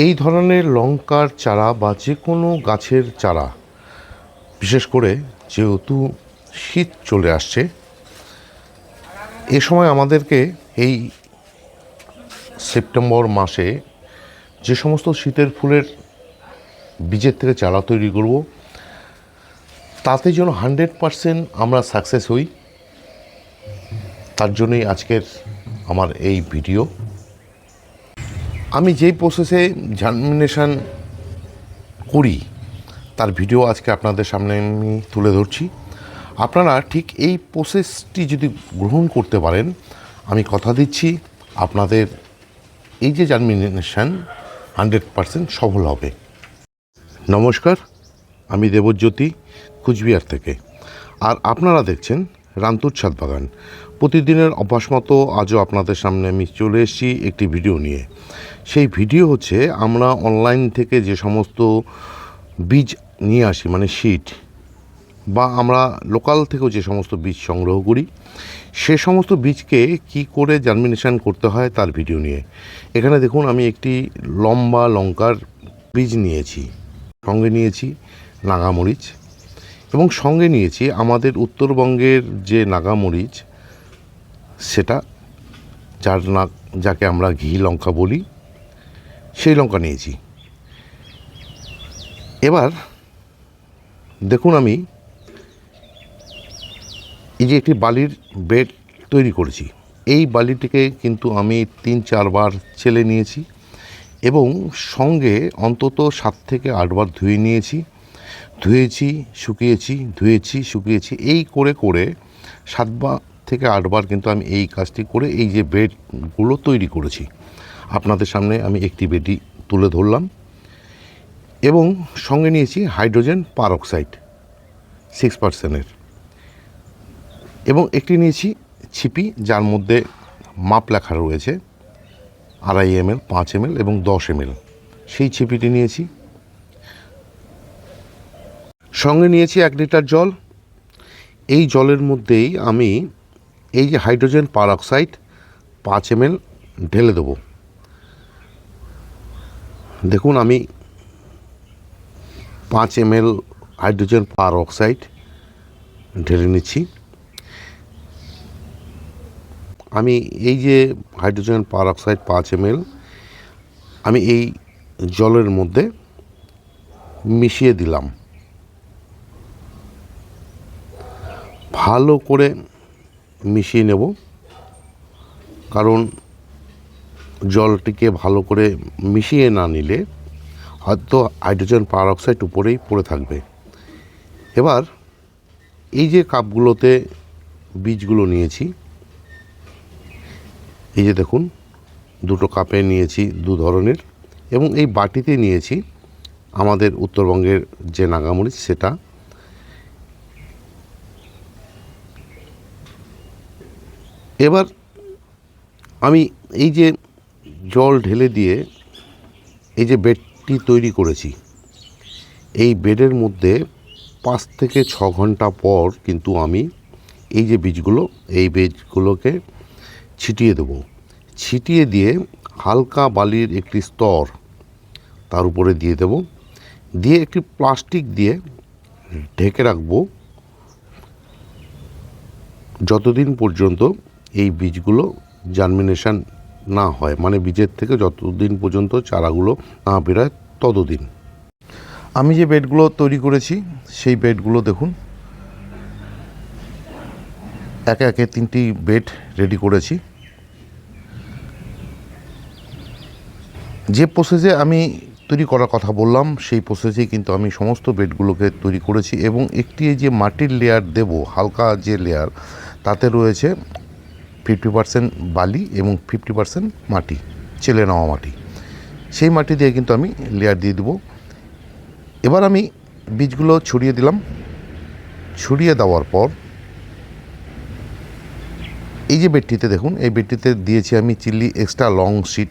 এই ধরনের লঙ্কার চারা বা যে কোনো গাছের চারা, বিশেষ করে যেহেতু শীত চলে আসছে, এ সময় আমাদেরকে এই সেপ্টেম্বর মাসে যে সমস্ত শীতের ফুলের বীজের থেকে চারা তৈরি করব, তাতে যেন 100% আমরা সাকসেস হই, তার জন্যই আজকের আমার এই ভিডিও। আমি যেই প্রসেসে জার্মিনেশন করি তার ভিডিও আজকে আপনাদের সামনে আমি তুলে ধরছি। আপনারা ঠিক এই প্রসেসটি যদি গ্রহণ করতে পারেন, আমি কথা দিচ্ছি আপনাদের এই যে জার্মিনেশন 100% সফল হবে। নমস্কার, আমি দেবজ্যোতি, কুচবিহার থেকে। আর আপনারা দেখছেন রান্তুর ছাদ বাগান। প্রতিদিনের অভ্যাস মতো আজও আপনাদের সামনে আমি চলে এসেছি একটি ভিডিও নিয়ে। সেই ভিডিও হচ্ছে আমরা অনলাইন থেকে যে সমস্ত বীজ নিয়ে আসি, মানে সিড, বা আমরা লোকাল থেকেও যে সমস্ত বীজ সংগ্রহ করি, সে সমস্ত বীজকে কি করে জার্মিনেশন করতে হয় তার ভিডিও নিয়ে। এখানে দেখুন, আমি একটি লম্বা লঙ্কার বীজ নিয়েছি, সঙ্গে নিয়েছি নাগামরিচ, এবং সঙ্গে নিয়েছি আমাদের উত্তরবঙ্গের যে নাগামরিচ, সেটা যাকে আমরা ঘি লঙ্কা বলি, সেই লঙ্কা নিয়েছি। এবার দেখুন, আমি এই যে একটি বালির বেড তৈরি করেছি, এই বালিটিকে কিন্তু আমি 3-4 বার ছেলে নিয়েছি এবং সঙ্গে অন্তত 7 থেকে 8 বার ধুয়েছি, শুকিয়েছি, এই করে 7 বার থেকে 8 বার কিন্তু আমি এই কাজটি করে এই যে বেডগুলো তৈরি করেছি। আপনাদের সামনে আমি একটি বেডই তুলে ধরলাম, এবং সঙ্গে নিয়েছি হাইড্রোজেন পারঅক্সাইড 6%-এর, এবং একটি নিয়েছি ছিপি, যার মধ্যে মাপ লেখা রয়েছে 2.5 ml, 5 ml এবং 10 ml, সেই ছিপিটি নিয়েছি। সঙ্গে নিয়েছি 1 লিটার জল। এই জলের মধ্যেই আমি এই যে হাইড্রোজেন পারঅক্সাইড 5 ml ঢেলে দেবো। দেখুন, আমি 5 ml হাইড্রোজেন পারঅক্সাইড ঢেলে নিচ্ছি। আমি এই যে হাইড্রোজেন পারঅক্সাইড 5 ml আমি এই জলের মধ্যে মিশিয়ে দিলাম। ভালো করে মিশিয়ে নেব, কারণ জলটিকে ভালো করে মিশিয়ে না নিলে হয়তো হাইড্রোজেন পারঅক্সাইড উপরেই পড়ে থাকবে। এবার এই যে কাপগুলোতে বীজগুলো নিয়েছি, এই যে দেখুন, 2টো কাপে নিয়েছি 2 ধরনের, এবং এই বাটিতে নিয়েছি আমাদের উত্তরবঙ্গের যে নাগামরিচ, সেটা। এবার আমি এই যে জল ঢেলে দিয়ে এই যে বেডটি তৈরি করেছি, এই বেডের মধ্যে 5 থেকে 6 ঘন্টা পর কিন্তু আমি এই যে বীজগুলোকে ছিটিয়ে দেবো। ছিটিয়ে দিয়ে হালকা বালির একটি স্তর তার উপরে দিয়ে দেব, দিয়ে একটি প্লাস্টিক দিয়ে ঢেকে রাখবো যতদিন পর্যন্ত এই বীজগুলো জার্মিনেশন না হয়, মানে বীজের থেকে যতদিন পর্যন্ত চারাগুলো না বেরোয় ততদিন। আমি যে বেডগুলো তৈরি করেছি, সেই বেডগুলো দেখুন, একে একে 3টি বেড রেডি করেছি। যে প্রসেসে আমি তৈরি করার কথা বললাম, সেই প্রসেসেই কিন্তু আমি সমস্ত বেডগুলোকে তৈরি করেছি, এবং একটি যে মাটির লেয়ার দেব, হালকা যে লেয়ার, তাতে রয়েছে 50% বালি এবং 50% মাটি, চেলে নেওয়া মাটি। সেই মাটি দিয়ে কিন্তু আমি লেয়ার দিয়ে দেবো। এবার আমি বীজগুলো ছড়িয়ে দিলাম। ছড়িয়ে দেওয়ার পর এই যে বেডটিতে দেখুন, এই বেডটিতে দিয়েছি আমি চিলি এক্সট্রা লং সিড,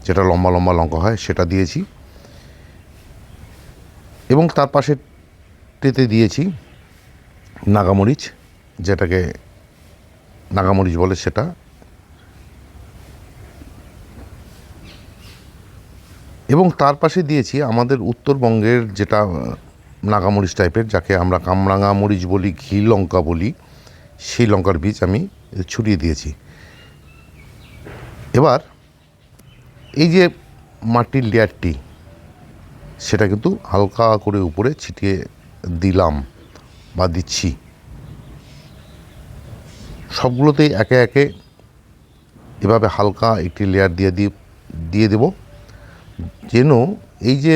যেটা লম্বা লম্বা লঙ্কা হয়, সেটা দিয়েছি, এবং তার পাশেরটিতে দিয়েছি নাগামরিচ, যেটাকে নাগামরিচ বলে, সেটা। এবং তার পাশে দিয়েছি আমাদের উত্তরবঙ্গের যেটা নাগামরিচ টাইপের, যাকে আমরা কামরাঙা মরিচ বলি, ঘি লঙ্কা বলি, সেই লঙ্কার বীজ আমি ছড়িয়ে দিয়েছি। এবার এই যে মাটির লেয়ারটি, সেটা কিন্তু হালকা করে উপরে ছিটিয়ে দিলাম বা দিচ্ছি। সবগুলোতেই একে একে এভাবে হালকা একটি লেয়ার দিয়ে দেব, যেন এই যে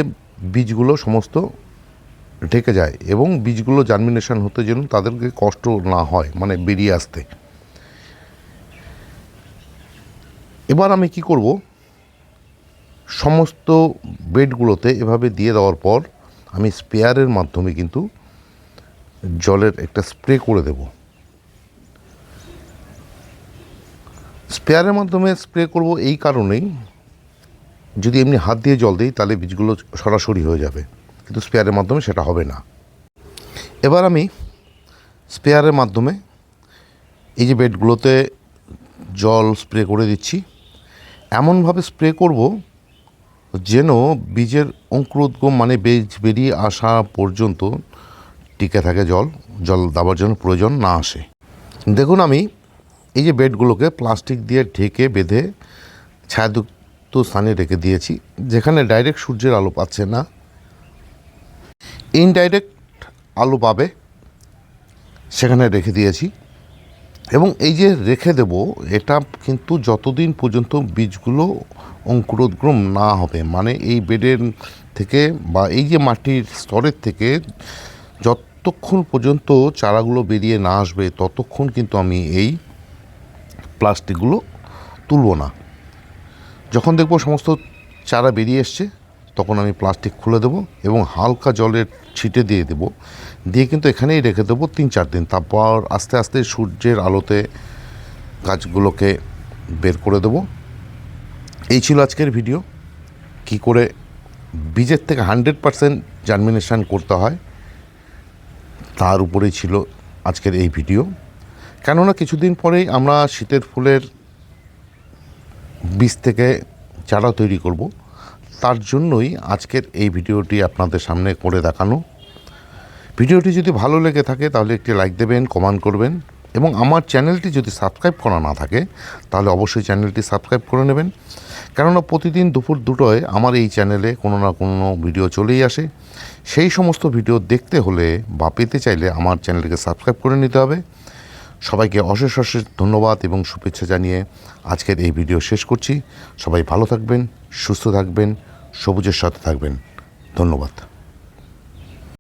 বীজগুলো সমস্ত ঢেকে যায় এবং বীজগুলো জার্মিনেশন হতে যেন তাদেরকে কষ্ট না হয়, মানে বেরিয়ে আসতে। এবার আমি কি করব, সমস্ত বেডগুলোতে এভাবে দিয়ে দেওয়ার পর আমি স্প্রেয়ারের মাধ্যমে কিন্তু জলের একটা স্প্রে করে দেব। স্প্রেয়ারের মাধ্যমে স্প্রে করব এই কারণেই, যদি এমনি হাত দিয়ে জল দিই তাহলে বীজগুলো সরাসরি হয়ে যাবে, কিন্তু স্প্রেয়ারের মাধ্যমে সেটা হবে না। এবার আমি স্প্রেয়ারের মাধ্যমে এই যে বেডগুলোতে জল স্প্রে করে দিচ্ছি। এমনভাবে স্প্রে করব যেন বীজের অঙ্কুরোদ্গম, মানে বীজ বেরিয়ে আসা পর্যন্ত টিকে থাকে, জল দেওয়ার জন্য প্রয়োজন না আসে। দেখুন, আমি এই যে বেডগুলোকে প্লাস্টিক দিয়ে ঢেকে বেঁধে ছায়াযুক্ত স্থানে রেখে দিয়েছি, যেখানে ডাইরেক্ট সূর্যের আলো পাচ্ছে না, ইনডাইরেক্ট আলো পাবে, সেখানে রেখে দিয়েছি। এবং এই যে রেখে দেব, এটা কিন্তু যতদিন পর্যন্ত বীজগুলো অঙ্কুরোদ্গম না হবে, মানে এই বেডের থেকে বা এই যে মাটির স্তরের থেকে যতক্ষণ পর্যন্ত চারাগুলো বেরিয়ে না আসবে, ততক্ষণ কিন্তু আমি এই প্লাস্টিকগুলো তুলব না। যখন দেখব সমস্ত চারা বেরিয়ে এসছে, তখন আমি প্লাস্টিক খুলে দেবো এবং হালকা জলের ছিটে দিয়ে দেবো, দিয়ে কিন্তু এখানেই রেখে দেবো 3-4 দিন। তারপর আস্তে আস্তে সূর্যের আলোতে গাছগুলোকে বের করে দেবো। এই ছিল আজকের ভিডিও, কি করে বীজের থেকে 100% জার্মিনেশন করতে হয়, তার উপরেই ছিল আজকের এই ভিডিও। কেননা কিছুদিন পরেই আমরা শীতের ফুলের বীজ থেকে চারা তৈরি করব, তার জন্যই আজকের এই ভিডিওটি আপনাদের সামনে করে দেখানো। ভিডিওটি যদি ভালো লেগে থাকে তাহলে একটি লাইক দেবেন, কমেন্ট করবেন, এবং আমার চ্যানেলটি যদি সাবস্ক্রাইব করা না থাকে তাহলে অবশ্যই চ্যানেলটি সাবস্ক্রাইব করে নেবেন। কেননা প্রতিদিন দুপুর 2টোয় আমার এই চ্যানেলে কোনো না কোনো ভিডিও চলেই আসে। সেই সমস্ত ভিডিও দেখতে হলে বা পেতে চাইলে আমার চ্যানেলটিকে সাবস্ক্রাইব করে নিতে হবে। সবাইকে অশেষ অশেষ ধন্যবাদ এবং শুভেচ্ছা জানিয়ে আজকের এই ভিডিও শেষ করছি। সবাই ভালো থাকবেন, সুস্থ থাকবেন, সবুজের সাথে থাকবেন। ধন্যবাদ।